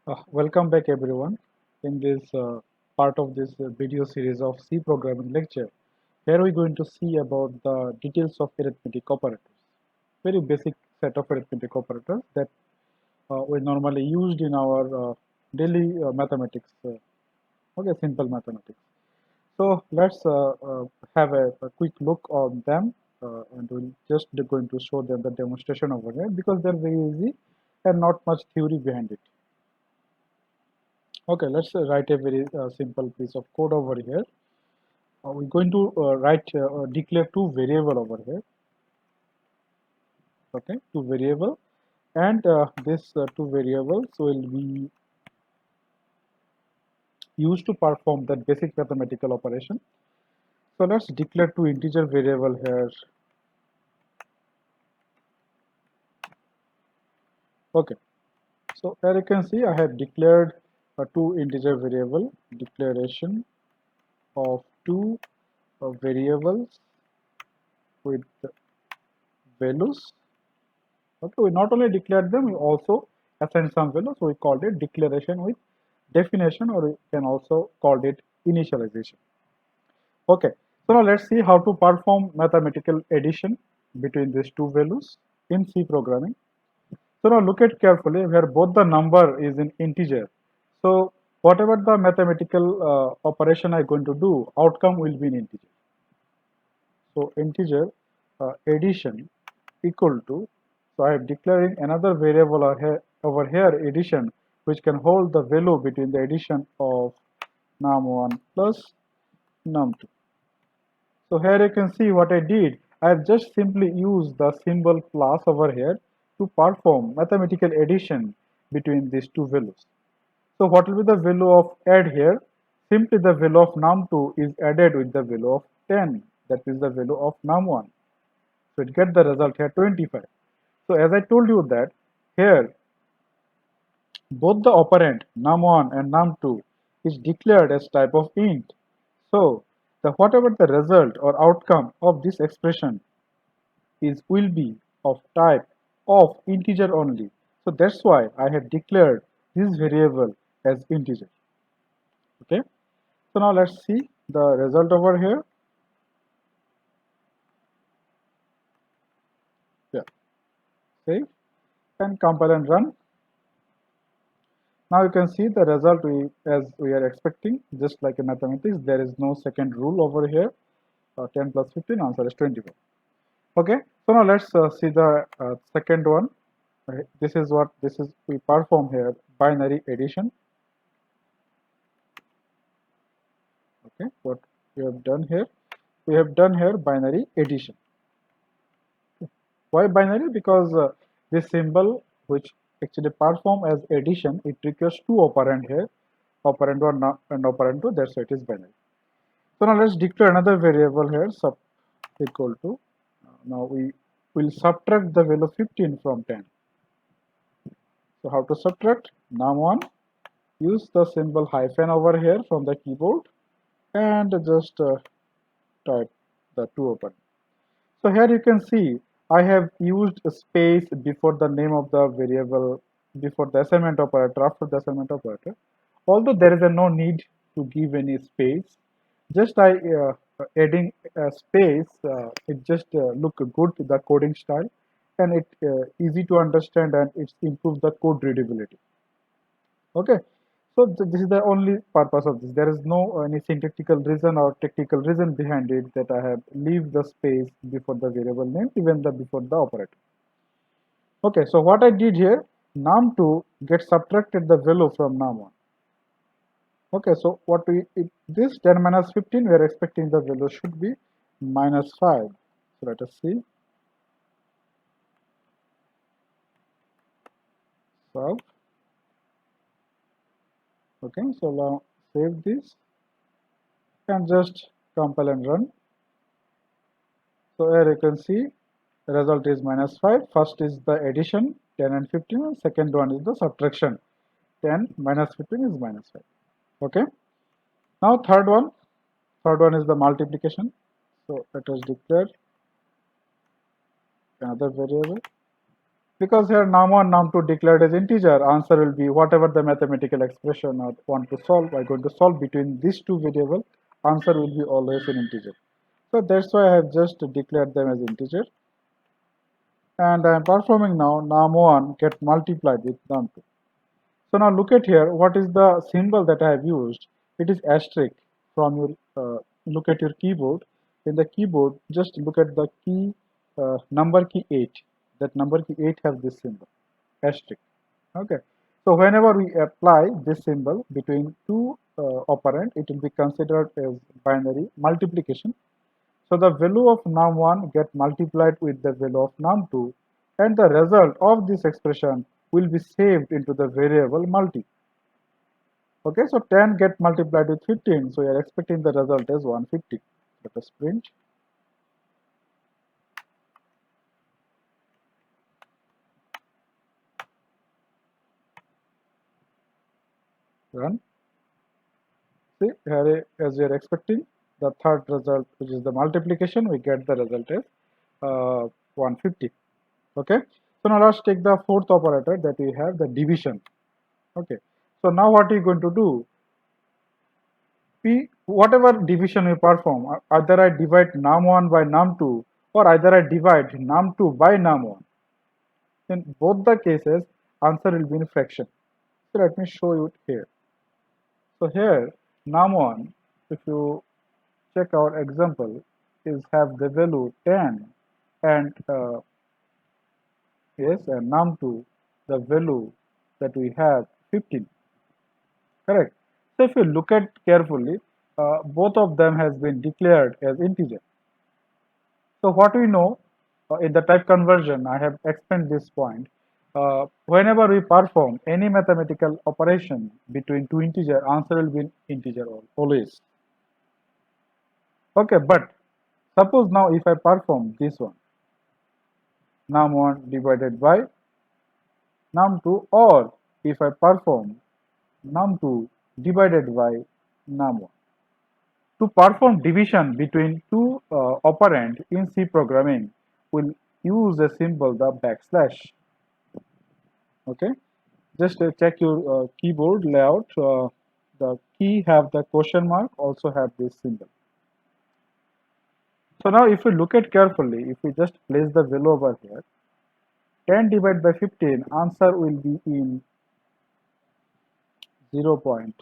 Welcome back everyone in this part of this video series of C programming lecture. Here we're going to see about the details of arithmetic operators. Very basic set of arithmetic operators that we normally used in our daily mathematics, okay, simple mathematics. So let's have a quick look on them and we'll just going to show them the demonstration over here because they're very easy and not much theory behind it. Okay, let's write a very simple piece of code over here. We're going to declare two variable over here. Okay, two variable, and this two variables will be used to perform that basic mathematical operation. So let's declare two integer variable here. Okay, so here you can see I have declared a two integer variable declaration of two variables with values. Okay, we not only declared them, we also assigned some value. So we called it declaration with definition, or we can also call it initialization. Okay, so now let's see how to perform mathematical addition between these two values in C programming. So now look at carefully where both the number is in integer. So whatever the mathematical operation I'm going to do, outcome will be in integer. So integer addition equal to, so I am declaring another variable over here addition, which can hold the value between the addition of num1 plus num2. So here you can see what I did. I have just simply used the symbol plus over here to perform mathematical addition between these two values. So what will be the value of add here? Simply the value of num2 is added with the value of 10, that is the value of num1. So it get the result here 25. So as I told you that here both the operand num1 and num2 is declared as type of int. So the whatever the result or outcome of this expression is will be of type of integer only. So that's why I have declared this variable as integer. Okay. So now let's see the result over here. Yeah. Save and compile and run. Now you can see the result as we are expecting, just like in mathematics, there is no second rule over here. 10 plus 15, answer is 25. Okay, so now let's see the second one. This is what we perform here, binary addition. Okay, what we have done here, binary addition. Why binary? Because this symbol which actually perform as addition, it requires two operand here, operand 1 and operand 2, that's why it is binary. So now let's declare another variable here, sub equal to, now we will subtract the value 15 from 10. So how to subtract? Num1, use the symbol hyphen over here from the keyboard and just type the two open. So here you can see I have used a space before the name of the variable, before the assignment operator, after the assignment operator. Although there is no need to give any space, just I adding a space, it just look good to the coding style, and it easy to understand, and it improves the code readability. Okay, so this is the only purpose of this. There is no any syntactical reason or technical reason behind it that I have leave the space before the variable name, even the before the operator. Okay, so what I did here, num2 gets subtracted the value from num1. Okay, so what this 10 minus 15, we are expecting the value should be minus 5. So let us see. Solve. Okay, so now save this and just compile and run. So here you can see the result is minus 5. First is the addition 10 and 15, and second one is the subtraction 10 minus 15 is minus 5. Okay. Now third one is the multiplication. So let us declare another variable. Because here num1, num2 declared as integer, answer will be whatever the mathematical expression I want to solve, I'm going to solve between these two variables, answer will be always an integer. So that's why I have just declared them as integer. And I am performing now num1 get multiplied with num2. So now look at here, what is the symbol that I have used? It is asterisk. From your look at your keyboard. In the keyboard, just look at the key number key 8. That number key 8 has this symbol, asterisk. Okay. So whenever we apply this symbol between two operand, it will be considered as binary multiplication. So the value of num1 get multiplied with the value of num2, and the result of this expression will be saved into the variable multi. Okay, so 10 get multiplied with 15, so we are expecting the result as 150. Let us print. Run. See, here as we are expecting, the third result, which is the multiplication, we get the result as 150. Okay, so now let's take the fourth operator that we have, the division. Okay, so now what are you going to do? Whatever division we perform, either I divide num1 by num2 or either I divide num2 by num1. In both the cases, answer will be in fraction. So let me show you it here. So here, num1, if you check our example, is have the value 10 and yes, and num2, the value that we have 15. Correct. So if you look at carefully, both of them has been declared as integer. So what we know in the type conversion, I have explained this point. Whenever we perform any mathematical operation between two integer, answer will be integer always. Okay, but suppose now if I perform this one, num1 divided by num2, or if I perform num2 divided by num1. To perform division between two operand in C programming, we'll use a symbol, the backslash. Okay, just check your keyboard layout. The key have the question mark, also have this symbol. So now if we look at carefully, if we just place the value over here, 10 divided by 15, answer will be in 0 0.66666.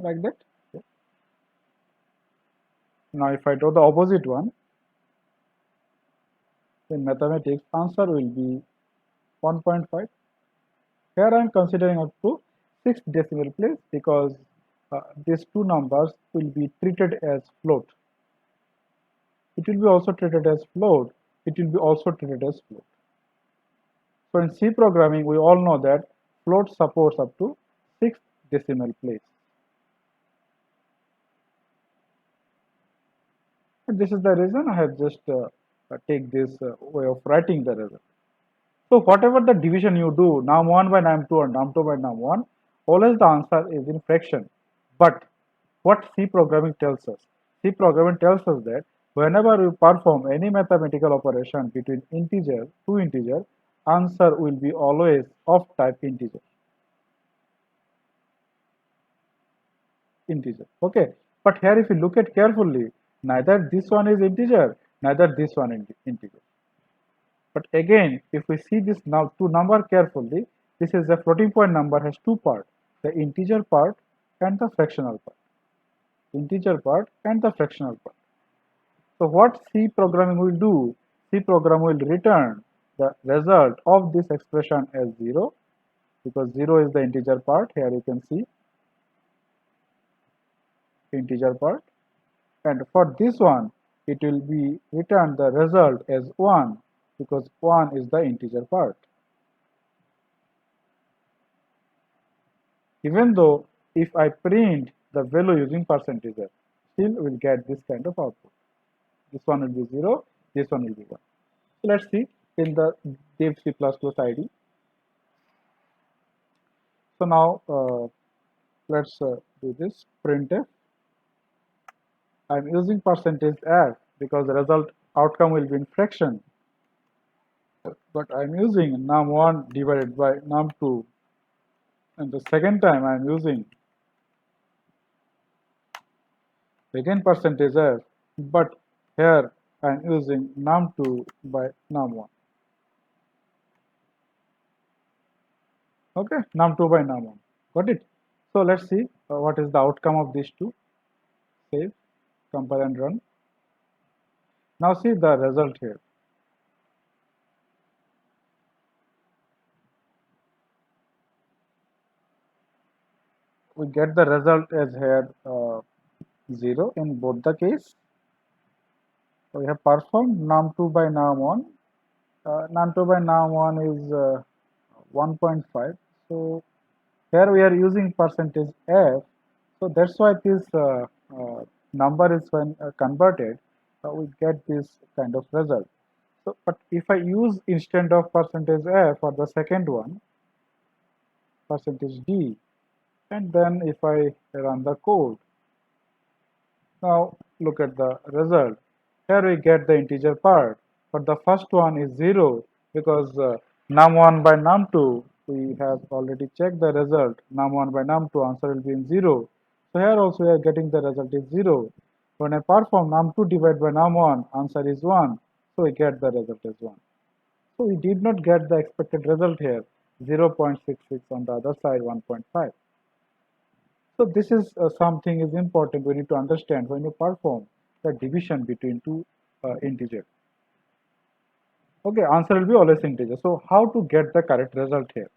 Like that. Okay. Now if I do the opposite one, in mathematics, answer will be 1.5. Here I am considering up to 6 decimal place because these two numbers will be treated as float. It will be also treated as float. It will be also treated as float. So in C programming, we all know that float supports up to 6 decimal place. And this is the reason I have just take this way of writing the result. So whatever the division you do, num1 by num2 or num2 by num1, always the answer is in fraction. But what C programming tells us? C programming tells us that whenever we perform any mathematical operation between integer, two integer, answer will be always of type integer. Okay, but here if you look at carefully, neither this one is integer, neither this one is integer. But again, if we see this now two number carefully, this is a floating point number has two parts, the integer part and the fractional part. Integer part and the fractional part. So what C programming will do? C program will return the result of this expression as 0, because 0 is the integer part. Here you can see integer part, and for this one it will be returned the result as 1, because 1 is the integer part. Even though if I print the value using percentage, still will get this kind of output. This one will be 0, this one will be 1. So let's see in the dev C++ ID. So now let's do this printf. I'm using percentage f because the result outcome will be in fraction, but I'm using num1 divided by num2, and the second time I'm using again percentage f, but here I'm using num2 by num1. Okay, num2 by num1. Got it? So let's see what is the outcome of these two. Save, compile and run. Now see the result here. We get the result as here 0 in both the case. So we have performed num2 by num1. Num2 by num1 is 1.5. So here we are using percentage f. So that's why this number is when converted, we get this kind of result. So, but if I use instead of percentage f for the second one, percentage d, and then if I run the code, now look at the result. Here we get the integer part, but the first one is 0 because num1 by num2, we have already checked the result. Num1 by num2 answer will be in 0. So here also we are getting the result is 0. When I perform num2 divided by num1, answer is 1. So we get the result as 1. So we did not get the expected result here, 0.66, on the other side 1.5. So this is something is important we need to understand when you perform the division between two integers. Okay, answer will be always integer. So how to get the correct result here?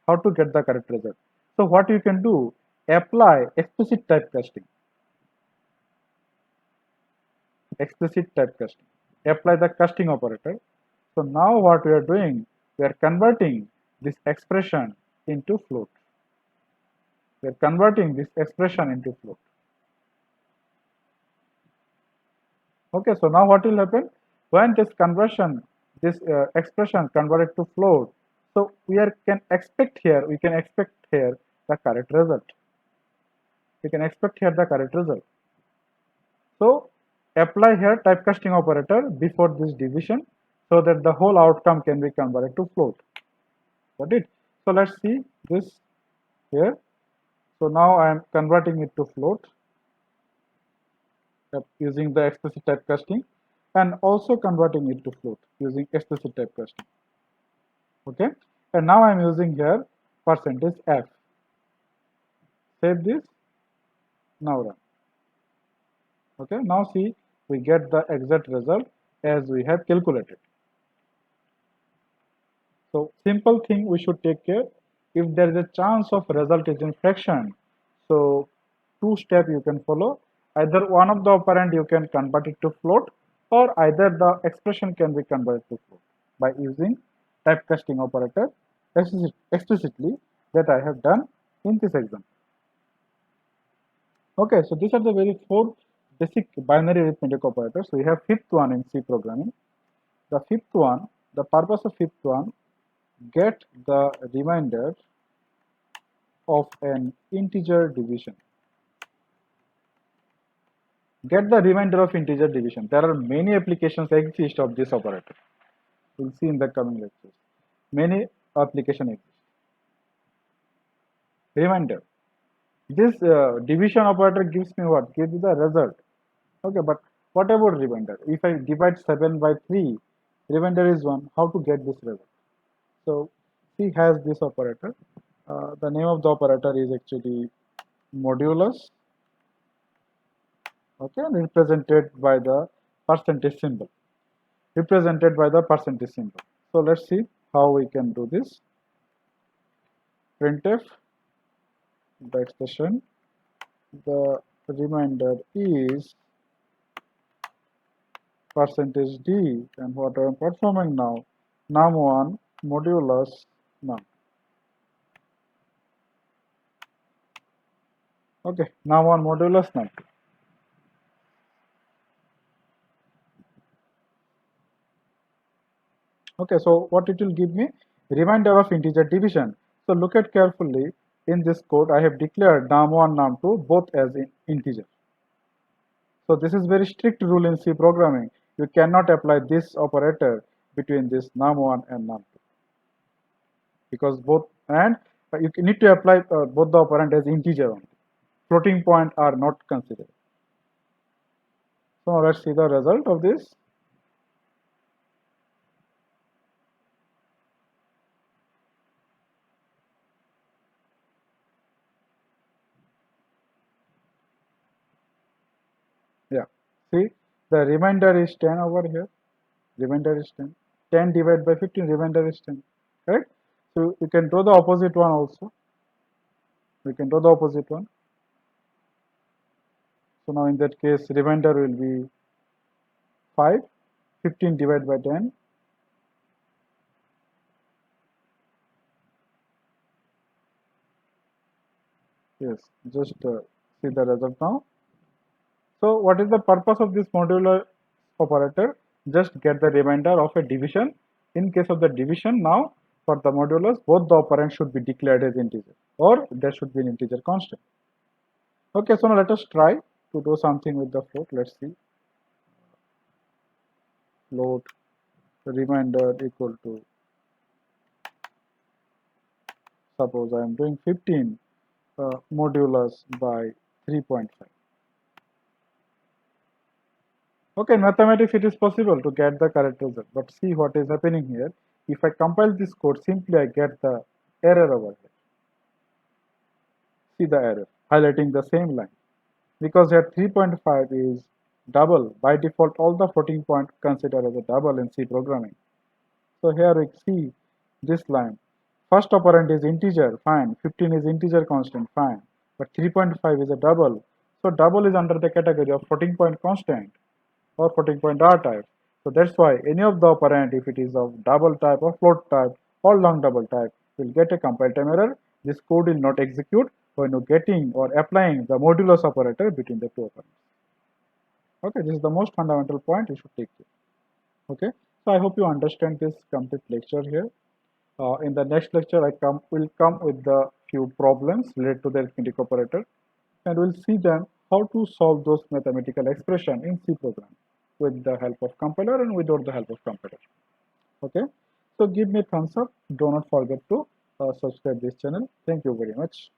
How to get the correct result? So what you can do, apply explicit typecasting. Explicit typecasting. Apply the casting operator. So now what we are doing, we are converting this expression into float. We are converting this expression into float. Okay, so now what will happen when this conversion, this expression converted to float? So we can expect here, the correct result. We can expect here the correct result. So apply here typecasting operator before this division so that the whole outcome can be converted to float. Got it? So let's see this here. So now I am converting it to float using the explicit typecasting, and also converting it to float using explicit typecasting. Okay, and now I'm using here percentage f. Save this, now run. Okay, now see, we get the exact result as we have calculated. So simple thing we should take care, if there is a chance of result is in fraction, so two step you can follow. Either one of the operand you can convert it to float, or either the expression can be converted to float by using typecasting operator explicitly that I have done in this example. Okay, so these are the very four basic binary arithmetic operators. We have fifth one in C programming. The fifth one, the purpose of fifth one, get the remainder of an integer division. Get the remainder of integer division. There are many applications exist of this operator. We'll see in the coming lectures. Many applications exist. Remainder. This division operator gives me what? Gives me the result. Okay, but what about remainder? If I divide 7 by 3, remainder is 1. How to get this result? So C has this operator. The name of the operator is actually modulus. Okay, represented by the percentage symbol. Represented by the percentage symbol. So let's see how we can do this. Printf the expression, the remainder is percentage d, and what I am performing now, num1 modulus num. Okay, num1 modulus num. Okay, so what it will give me? Remainder of integer division. So look at carefully. in this code I have declared num1, num2 both as integer. So this is very strict rule in C programming. You cannot apply this operator between this num1 and num2 because both, and you need to apply both the operand as integer only. Floating point are not considered. So let's see the result of this. Yeah, see, the remainder is 10 over here. Remainder is 10. 10 divided by 15, remainder is 10. Right? So you can draw the opposite one also. We can draw the opposite one. So now in that case, remainder will be 5. 15 divided by 10. Yes, just see the result now. So what is the purpose of this modular operator? Just get the remainder of a division. In case of the division, now for the modulus, both the operands should be declared as integer, or there should be an integer constant. Okay, so now let us try to do something with the float. Let's see. Float remainder equal to, suppose I am doing 15 modulus by 3.5. Okay, in mathematics it is possible to get the correct result, but see what is happening here. If I compile this code, simply I get the error over here. See the error, highlighting the same line. Because here 3.5 is double. By default, all the floating point considered as a double in C programming. So here we see this line. First operand is integer, fine. 15 is integer constant, fine. But 3.5 is a double. So double is under the category of floating point constant or floating point R type. So that's why any of the operand, if it is of double type or float type or long double type, will get a compile time error. This code will not execute when you're getting or applying the modulus operator between the two operands. Okay, this is the most fundamental point you should take care. Okay, so I hope you understand this complete lecture here. In the next lecture, I will come with the few problems related to the arithmetic operator, and we'll see them how to solve those mathematical expression in C program with the help of compiler and without the help of compiler. Okay, so give me a thumbs up. Do not forget to subscribe this channel. Thank you very much.